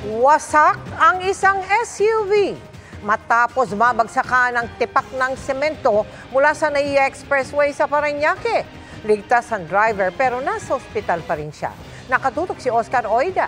Wasak ang isang SUV matapos mabagsakan ng tipak ng semento mula sa NAIA Expressway sa Parañaque. Ligtas ang driver pero nasa ospital pa rin siya. Nakatutok si Oscar Oida.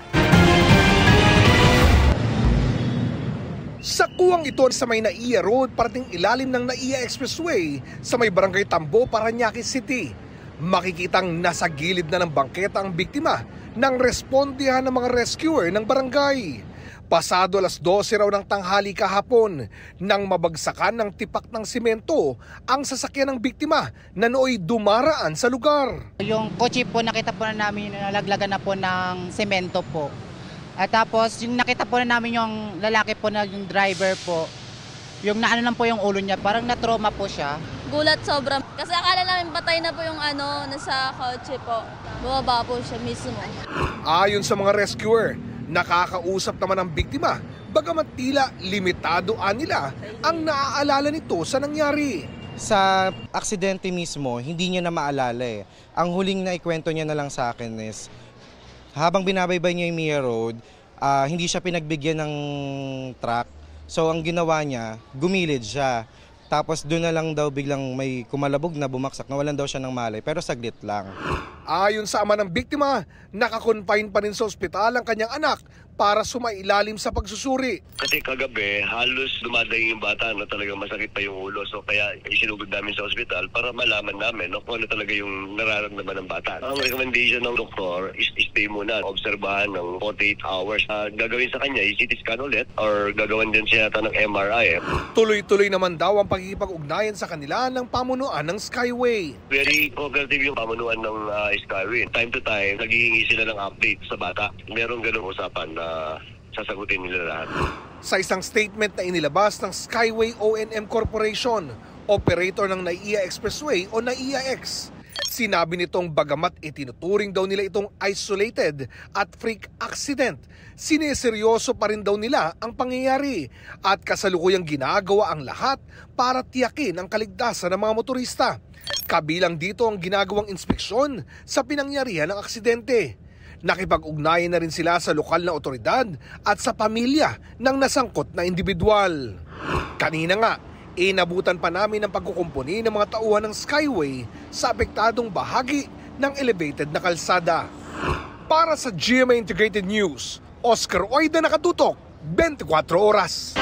Sa kuwang ito sa may NAIA Road, parating ilalim ng NAIA Expressway sa may Barangay Tambo, Parañaque City. Makikitang nasa gilid na ng bangketa ang biktima nang respondihan ng mga rescuer ng barangay. Pasado alas 12 raw ng tanghali kahapon nang mabagsakan ng tipak ng simento ang sasakyan ng biktima na nooy dumaraan sa lugar. Yung kotse po nakita po na namin nalaglagan na po ng semento po. At tapos yung nakita po na namin yung lalaki po na yung driver po, yung naano lang po yung ulo niya, parang na-trauma po siya. Gulat sobra. Kasi akala namin patay na po yung nasa kotse po. Bumaba po siya mismo. Ayon sa mga rescuer, nakakausap naman ang biktima, bagamat tila limitado nila ang naaalala nito sa nangyari. Sa aksidente mismo, hindi niya na maalala eh. Ang huling na ikwento niya na lang sa akin is, habang binabaybay niya yung Mia Road, hindi siya pinagbigyan ng truck. So ang ginawa niya, gumilid siya. Tapos doon na lang daw biglang may kumalabog na bumaksak, nawalan daw siya ng malay, pero saglit lang. Ayon sa ama ng biktima, nakakonfine pa rin sa ospital ang kanyang anak para sumailalim sa pagsusuri. Kasi kagabi, halos dumadaing yung bata na talagang masakit pa yung ulo. So kaya isinugod namin sa ospital para malaman namin kung ano talaga yung nararamdaman ng bata. Ang recommendation ng doktor is stay muna, obserbahan ng 48 hours. Gagawin sa kanya, CT scan ulit or gagawin din siya ng MRI. Tuloy-tuloy naman daw ang pagkikipag-ugnayan sa kanila ng pamunuan ng Skyway. Very cooperative yung pamunuan ng Skyway. Time to time, naghihingi sila ng update sa bata. Merong ganung usapan na sasagutin nila lahat. Sa isang statement na inilabas ng Skyway O&M Corporation, operator ng NAIA Expressway o NAIA-X, sinabi nitong bagamat itinuturing daw nila itong isolated at freak accident, sineseryoso pa rin daw nila ang pangyayari at kasalukuyang ginagawa ang lahat para tiyakin ang kaligtasan ng mga motorista. Kabilang dito ang ginagawang inspeksyon sa pinangyarihan ng aksidente. Nakipag-ugnayan na rin sila sa lokal na otoridad at sa pamilya ng nasangkot na individual. Kanina nga, inabutan pa namin ang pagkukumpuni ng mga tauhan ng Skyway sa apektadong bahagi ng elevated na kalsada. Para sa GMA Integrated News, Oscar Oida, nakatutok, 24 oras.